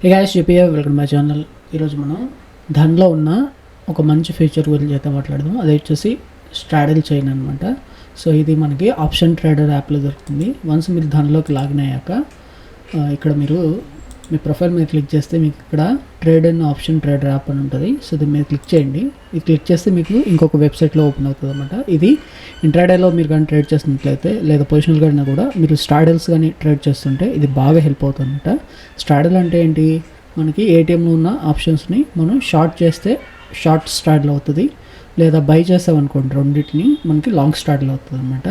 హే guys, చెప్పియా welcome my channel. ఈరోజు మనం ధన్లో ఉన్న ఒక మంచి ఫీచర్ గురించి అయితే మాట్లాడదాం. అది వచ్చేసి స్ట్రాడల్ చైన్ అనమాట. సో ఇది మనకి ఆప్షన్ ట్రేడర్ యాప్లో దొరుకుతుంది. వన్స్ మీరు ధన్లోకి లాగిన్ అయ్యాక ఇక్కడ మీరు మీ ప్రొఫైల్ మీద క్లిక్ చేస్తే మీకు ఇక్కడ trade and option trader app అని ఉంటుంది. సో దీని మీద క్లిక్ చేయండి. ఇది క్లిక్ చేస్తే మీకు ఇంకొక వెబ్సైట్లో ఓపెన్ అవుతుంది అనమాట. ఇది ఇంట్రాడేలో మీరు కానీ ట్రేడ్ చేస్తున్నట్లయితే లేదా పొజిషనల్ కానీ కూడా మీరు స్ట్రాడల్స్ కానీ ట్రేడ్ చేస్తుంటే ఇది బాగా హెల్ప్ అవుతుంది అనమాట. స్ట్రాడల్ అంటే ఏంటి, మనకి ఏటీఎంలో ఉన్న ఆప్షన్స్ని మనం షార్ట్ చేస్తే షార్ట్ స్ట్రాడల్ అవుతుంది, లేదా బై చేసామనుకోండి రెండింటిని మనకి లాంగ్ స్ట్రాడల్ అవుతుంది అనమాట.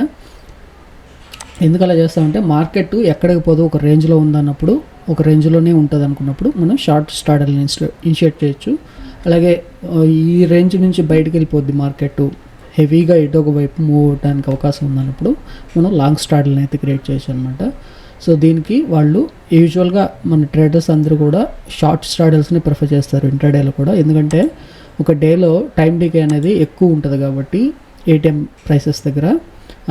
ఎందుకు అలా చేస్తామంటే మార్కెట్ ఎక్కడికి పోదు ఒక రేంజ్లో ఉందన్నప్పుడు, ఒక రేంజ్లోనే ఉంటుంది అనుకున్నప్పుడు మనం షార్ట్ స్ట్రాడల్ని ఇనిషియేట్ చేయొచ్చు. అలాగే ఈ రేంజ్ నుంచి బయటకు వెళ్ళిపోద్ది మార్కెట్, హెవీగా ఎటో ఒక వైపు మూవ్ అవడానికి అవకాశం ఉందన్నప్పుడు మనం లాంగ్ స్ట్రాడల్ని అయితే క్రియేట్ చేయొచ్చు అనమాట. సో దీనికి వాళ్ళు యూజువల్గా మన ట్రేడర్స్ అందరూ కూడా షార్ట్ స్ట్రాడల్స్ని ప్రిఫర్ చేస్తారు ఇంట్రాడేలో కూడా. ఎందుకంటే ఒక డేలో టైం డీకే అనేది ఎక్కువ ఉంటుంది కాబట్టి ఏటీఎం ప్రైసెస్ దగ్గర,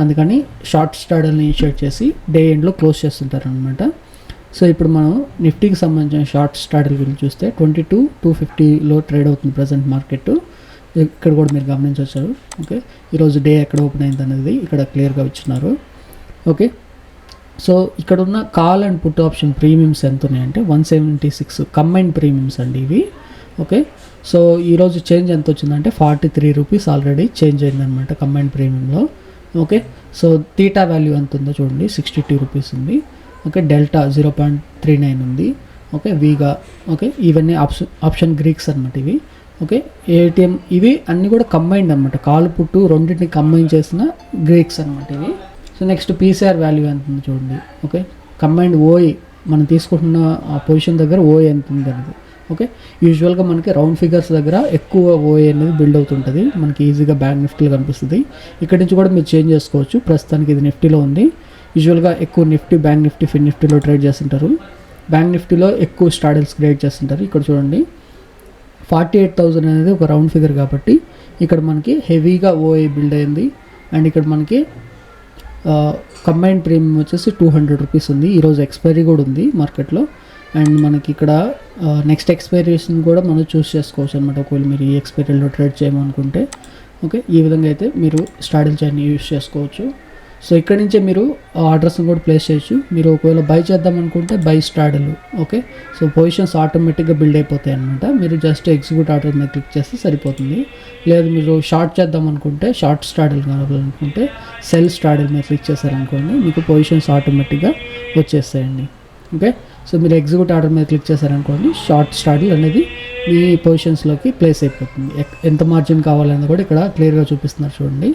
అందుకని షార్ట్ స్ట్రాడల్ని ఇనిషియేట్ చేసి డే ఎండ్లో క్లోజ్ చేస్తుంటారు అనమాట. సో ఇప్పుడు మనం నిఫ్టీకి సంబంధించిన షార్ట్ స్ట్రాడల్ గురించి చూస్తే 22,250లో ట్రేడ్ అవుతుంది ప్రజెంట్ మార్కెట్. ఇక్కడ కూడా మీరు గమనించవచ్చు. ఓకే, ఈరోజు డే ఎక్కడ ఓపెన్ అయింది అనేది ఇక్కడ క్లియర్గా ఇచ్చినారు. ఓకే, సో ఇక్కడ ఉన్న call and put option premiums ఎంత ఉన్నాయంటే 176 కంబైన్డ్ ప్రీమియమ్స్ అండి ఇవి. ఓకే, సో ఈరోజు చేంజ్ ఎంత వచ్చిందంటే 43 రూపీస్ ఆల్రెడీ చేంజ్ అయిందనమాట కంబైన్డ్ ప్రీమియంలో. ఓకే, సో తీటా వాల్యూ ఎంత ఉందో చూడండి, 62 రూపీస్ ఉంది. ఓకే, డెల్టా 0.39 ఉంది. ఓకే, వీగా. ఓకే, ఇవన్నీ ఆప్షన్ గ్రీక్స్ అనమాట ఇవి. ఓకే, ఏటీఎం ఇవి అన్నీ కూడా కంబైన్డ్ అనమాట, కాలు పుట్టు రెండింటిని కంబైన్ చేసిన గ్రీక్స్ అనమాట ఇవి. సో నెక్స్ట్ పీసీఆర్ వాల్యూ ఎంత ఉంది చూడండి. ఓకే, కంబైన్డ్ ఓఐ మనం తీసుకుంటున్న ఆ పొజిషన్ దగ్గర ఓఐ ఎంత ఉంది అనేది. ఓకే, యూజువల్గా మనకి రౌండ్ ఫిగర్స్ దగ్గర ఎక్కువ ఓఏ అనేది బిల్డ్ అవుతుంటుంది, మనకి ఈజీగా బ్యాంక్ నిఫ్టీలో కనిపిస్తుంది. ఇక్కడ నుంచి కూడా మీరు చేంజ్ చేసుకోవచ్చు. ప్రస్తుతానికి ఇది నిఫ్టీలో ఉంది. యూజువల్గా ఎక్కువ నిఫ్టీ, బ్యాంక్ నిఫ్టీ, ఫిన్ నిఫ్టీలో ట్రేడ్ చేస్తుంటారు. బ్యాంక్ నిఫ్టీలో ఎక్కువ స్ట్రాడల్స్ క్రియేట్ చేస్తుంటారు. ఇక్కడ చూడండి 48,000 అనేది ఒక రౌండ్ ఫిగర్ కాబట్టి ఇక్కడ మనకి హెవీగా ఓఏ బిల్డ్ అయింది. అండ్ ఇక్కడ మనకి కంబైన్డ్ ప్రీమియం వచ్చేసి 200 రూపీస్ ఉంది. ఈరోజు ఎక్స్పైరీ కూడా ఉంది మార్కెట్లో. అండ్ మనకి ఇక్కడ నెక్స్ట్ ఎక్స్పైరీషన్ కూడా మనం చూస్ చేసుకోవచ్చు అనమాట, ఒకవేళ మీరు ఈ ఎక్స్పైరీలో ట్రేడ్ చేయమనుకుంటే. ఓకే, ఈ విధంగా అయితే మీరు స్ట్రాడల్ చైన్ యూస్ చేసుకోవచ్చు. సో ఇక్కడ నుంచే మీరు ఆర్డర్స్ని కూడా ప్లేస్ చేయొచ్చు. మీరు ఒకవేళ బై చేద్దాం అనుకుంటే by straddle. Okay, so positions ఆటోమేటిక్గా బిల్డ్ అయిపోతాయి అనమాట. మీరు జస్ట్ ఎగ్జిక్యూట్ ఆర్డర్ మీద క్లిక్ చేస్తే సరిపోతుంది. లేదు మీరు షార్ట్ చేద్దాం అనుకుంటే, షార్ట్ స్ట్రాడల్ కావాలనుకుంటే సెల్ స్ట్రాడల్ మీద క్లిక్ చేశారనుకోండి, మీకు పొజిషన్స్ ఆటోమేటిక్గా వచ్చేస్తాయండి. ఓకే, సో మీరు ఎగ్జిక్యూట్ ఆర్డర్ మీద క్లిక్ చేశారనుకోండి, షార్ట్ స్ట్రాడల్ అనేది మీ పొజిషన్స్లోకి ప్లేస్ అయిపోతుంది. ఎంత మార్జిన్ కావాలనేది కూడా ఇక్కడ క్లియర్గా చూపిస్తున్నారు చూడండి.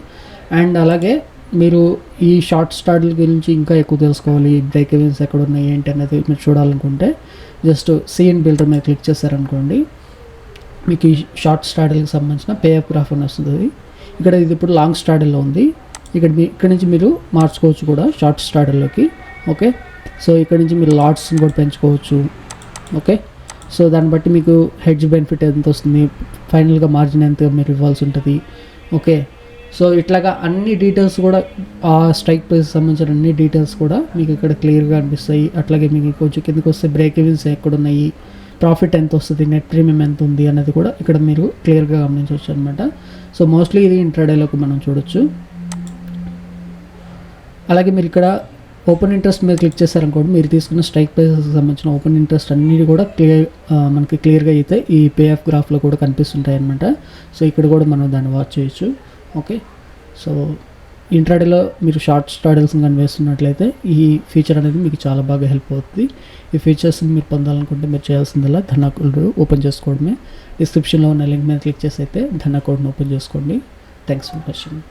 అండ్ అలాగే మీరు ఈ షార్ట్ స్ట్రాడల్ గురించి ఇంకా ఎక్కువ తెలుసుకోవాలి, బ్రేక్ ఈవెన్స్ ఎక్కడ ఉన్నాయి ఏంటి అనేది మీరు చూడాలనుకుంటే జస్ట్ సీఎన్ బిల్డర్ మీద క్లిక్ చేశారనుకోండి, మీకు ఈ షార్ట్ స్ట్రాడల్కి సంబంధించిన పేఅప్ గ్రాఫ్ అని వస్తుంది. ఇక్కడ ఇది ఇప్పుడు లాంగ్ స్ట్రాడల్లో ఉంది. ఇక్కడ నుంచి మీరు మార్చుకోవచ్చు కూడా షార్ట్ స్ట్రాడల్లోకి. ఓకే, సో ఇక్కడ నుంచి మీరు లాట్స్ని కూడా పెంచుకోవచ్చు. ఓకే, సో దాన్ని బట్టి మీకు హెడ్జ్ బెనిఫిట్ ఎంత వస్తుంది, ఫైనల్గా మార్జిన్ ఎంత మీరు ఇవ్వాల్సి ఉంటుంది. ఓకే, సో ఇట్లాగా అన్ని డీటెయిల్స్ కూడా ఆ స్ట్రైక్ ప్రైస్ సంబంధించిన అన్ని డీటెయిల్స్ కూడా మీకు ఇక్కడ క్లియర్గా అనిపిస్తాయి. అట్లాగే మీకు కొంచెం కిందకి వస్తే బ్రేక్ ఈవెన్స్ ఎక్కడున్నాయి, ప్రాఫిట్ ఎంత వస్తుంది, నెట్ ప్రీమియం ఎంత ఉంది అనేది కూడా ఇక్కడ మీరు క్లియర్గా గమనించవచ్చు అనమాట. సో మోస్ట్లీ ఇది ఇంట్రాడేలోకి మనం చూడొచ్చు. అలాగే మీరు ఇక్కడ ఓపెన్ ఇంట్రెస్ట్ మీద క్లిక్ చేశారనుకోండి, మీరు తీసుకున్న స్ట్రైక్ ప్రైసెస్కి సంబంధించిన ఓపెన్ ఇంట్రెస్ట్ అన్నీ కూడా మనకి క్లియర్గా అయితే ఈ పేఆఫ్ గ్రాఫ్లో కూడా కనిపిస్తుంటాయి అనమాట. సో ఇక్కడ కూడా మనం దాన్ని వాచ్ చేయొచ్చు. ఓకే, సో ఇంట్రాడేలో మీరు షార్ట్ స్ట్రాడల్స్ని కానీ వేస్తున్నట్లయితే ఈ ఫీచర్ అనేది మీకు చాలా బాగా హెల్ప్ అవుతుంది. ఈ ఫీచర్స్ని మీరు పొందాలనుకుంటే మీరు చేయాల్సిందల్లా ధన్ అకౌంట్ ఓపెన్ చేసుకోవడమే. డిస్క్రిప్షన్లో ఉన్న లింక్ మీద క్లిక్ చేసి అయితే ధన్ అకౌంట్ని ఓపెన్ చేసుకోండి. Thanks for watching.